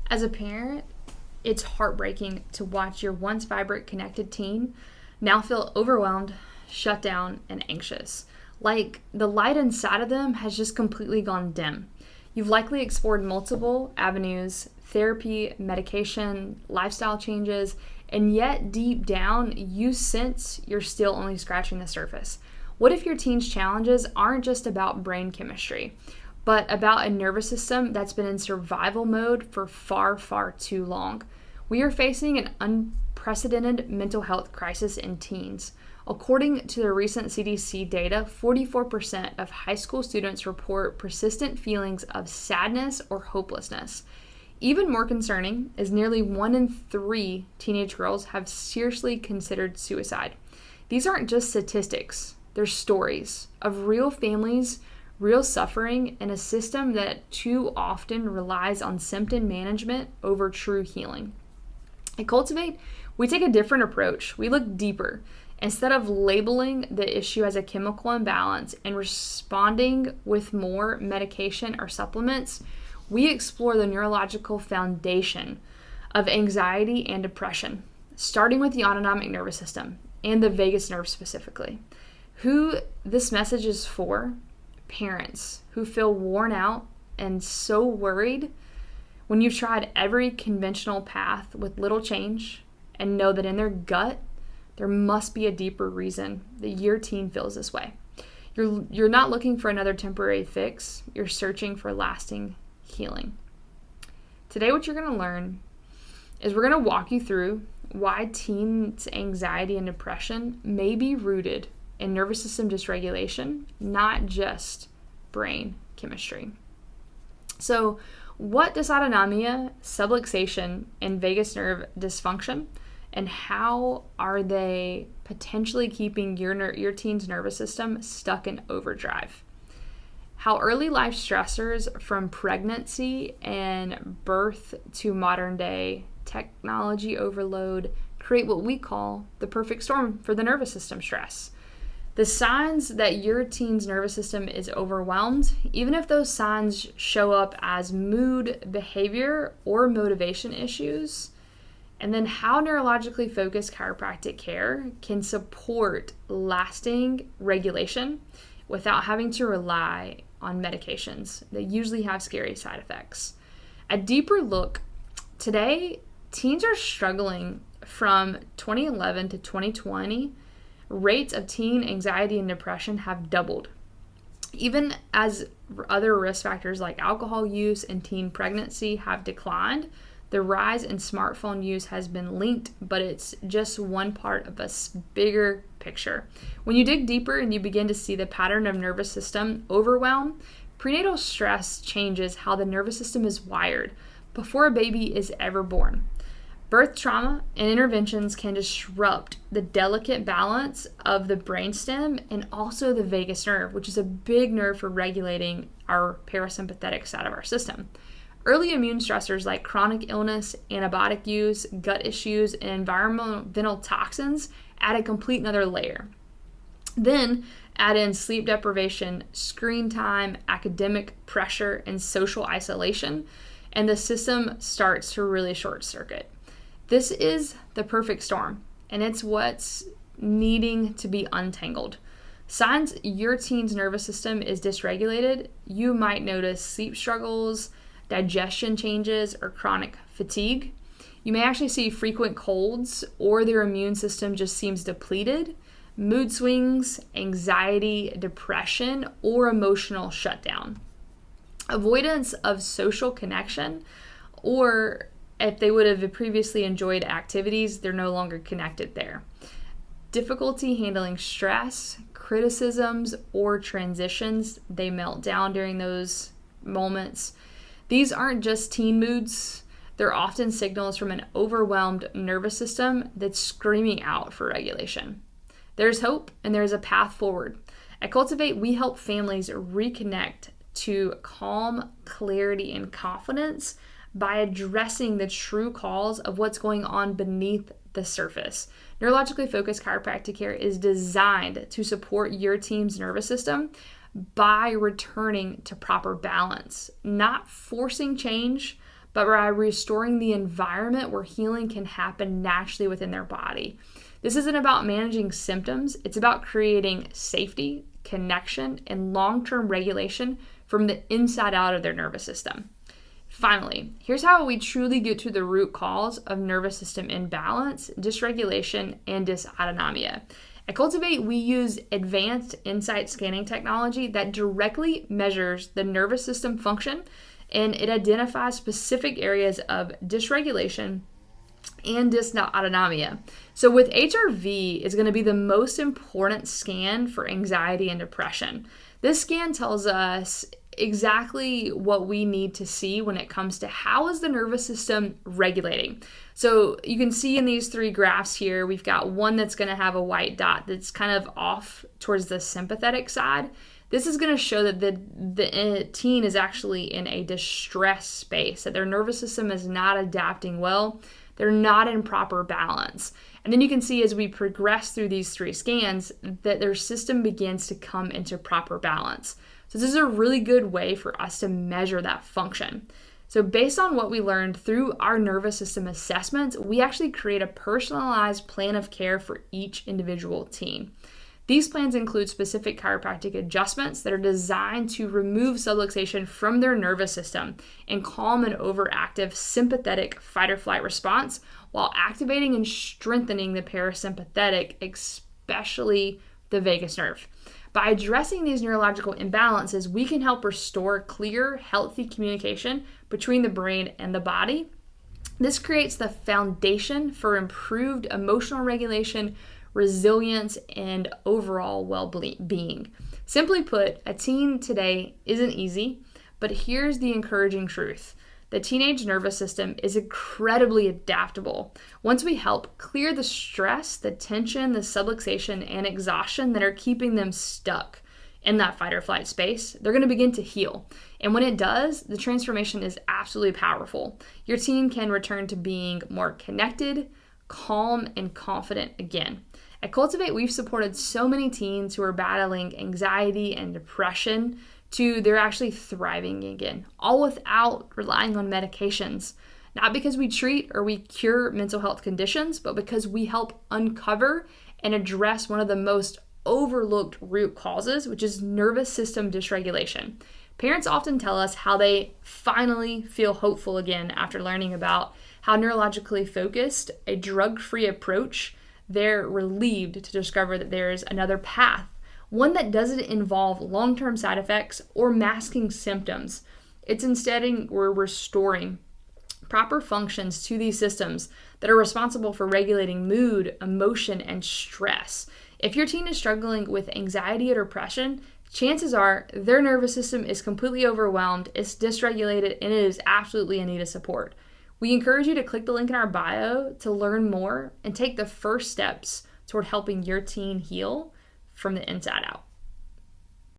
As a parent, it's heartbreaking to watch your once vibrant, connected teen now feel overwhelmed, shut down, and anxious. Like the light inside of them has just completely gone dim. You've likely explored multiple avenues: therapy, medication, lifestyle changes, and yet deep down, you sense you're still only scratching the surface. What if your teen's challenges aren't just about brain chemistry, but about a nervous system that's been in survival mode for far, far too long? We are facing an unprecedented mental health crisis in teens. According to the recent CDC data, 44% of high school students report persistent feelings of sadness or hopelessness. Even more concerning is nearly 1 in 3 teenage girls have seriously considered suicide. These aren't just statistics, they're stories of real families, real suffering, and a system that too often relies on symptom management over true healing. At Cultivate, we take a different approach. We look deeper. Instead of labeling the issue as a chemical imbalance and responding with more medication or supplements, we explore the neurological foundation of anxiety and depression, starting with the autonomic nervous system and the vagus nerve specifically. Who this message is for: parents who feel worn out and so worried when you've tried every conventional path with little change and know that in their gut, there must be a deeper reason that your teen feels this way. You're not looking for another temporary fix. You're searching for lasting healing. Today, what you're going to learn is we're going to walk you through why teens' anxiety and depression may be rooted in nervous system dysregulation, not just brain chemistry. So, what dysautonomia, subluxation, and vagus nerve dysfunction, and how are they potentially keeping your teen's nervous system stuck in overdrive? How early life stressors from pregnancy and birth to modern day technology overload create what we call the perfect storm for the nervous system stress. The signs that your teen's nervous system is overwhelmed, even if those signs show up as mood, behavior, or motivation issues, and then how neurologically focused chiropractic care can support lasting regulation without having to rely on medications that usually have scary side effects. A deeper look, today, teens are struggling. From 2011 to 2020, rates of teen anxiety and depression have doubled. Even as other risk factors like alcohol use and teen pregnancy have declined, the rise in smartphone use has been linked, but it's just one part of a bigger picture. When you dig deeper and you begin to see the pattern of nervous system overwhelm, prenatal stress changes how the nervous system is wired before a baby is ever born. Birth trauma and interventions can disrupt the delicate balance of the brainstem and also the vagus nerve, which is a big nerve for regulating our parasympathetic side of our system. Early immune stressors like chronic illness, antibiotic use, gut issues, and environmental toxins add a complete another layer. Then add in sleep deprivation, screen time, academic pressure, and social isolation, and the system starts to really short circuit. This is the perfect storm, and it's what's needing to be untangled. Signs your teen's nervous system is dysregulated: you might notice sleep struggles, digestion changes, or chronic fatigue. You may actually see frequent colds, or their immune system just seems depleted, mood swings, anxiety, depression, or emotional shutdown. Avoidance of social connection, or if they would have previously enjoyed activities, they're no longer connected there. Difficulty handling stress, criticisms, or transitions, they melt down during those moments. These aren't just teen moods. They're often signals from an overwhelmed nervous system that's screaming out for regulation. There's hope and there's a path forward. At Cultivate, we help families reconnect to calm, clarity, and confidence by addressing the true cause of what's going on beneath the surface. Neurologically focused chiropractic care is designed to support your team's nervous system by returning to proper balance, not forcing change, but by restoring the environment where healing can happen naturally within their body. This isn't about managing symptoms, it's about creating safety, connection, and long-term regulation from the inside out of their nervous system. Finally, here's how we truly get to the root cause of nervous system imbalance, dysregulation, and dysautonomia. At Cultivate, we use advanced insight scanning technology that directly measures the nervous system function, and it identifies specific areas of dysregulation and dysautonomia. So with HRV, it's going to be the most important scan for anxiety and depression. This scan tells us exactly what we need to see when it comes to how is the nervous system regulating. So you can see in these three graphs here, we've got one that's going to have a white dot that's kind of off towards the sympathetic side. This is going to show that the teen is actually in a distress space, that their nervous system is not adapting well. They're not in proper balance. And then you can see as we progress through these three scans that their system begins to come into proper balance. So this is a really good way for us to measure that function. So based on what we learned through our nervous system assessments, we actually create a personalized plan of care for each individual teen. These plans include specific chiropractic adjustments that are designed to remove subluxation from their nervous system and calm an overactive sympathetic fight or flight response while activating and strengthening the parasympathetic, especially the vagus nerve. By addressing these neurological imbalances, we can help restore clear, healthy communication between the brain and the body. This creates the foundation for improved emotional regulation, resilience, and overall well-being. Simply put, a teen today isn't easy, but here's the encouraging truth. The teenage nervous system is incredibly adaptable. Once we help clear the stress, the tension, the subluxation, and exhaustion that are keeping them stuck in that fight or flight space, they're going to begin to heal. And when it does, the transformation is absolutely powerful. Your teen can return to being more connected, calm, and confident again. At Cultivate, we've supported so many teens who are battling anxiety and depression to they're actually thriving again, all without relying on medications. Not because we treat or we cure mental health conditions, but because we help uncover and address one of the most overlooked root causes, which is nervous system dysregulation. Parents often tell us how they finally feel hopeful again after learning about how neurologically focused, a drug-free approach, they're relieved to discover that there is another path, one that doesn't involve long-term side effects or masking symptoms. It's instead we're restoring proper functions to these systems that are responsible for regulating mood, emotion, and stress. If your teen is struggling with anxiety or depression, chances are their nervous system is completely overwhelmed, it's dysregulated, and it is absolutely in need of support. We encourage you to click the link in our bio to learn more and take the first steps toward helping your teen heal from the inside out.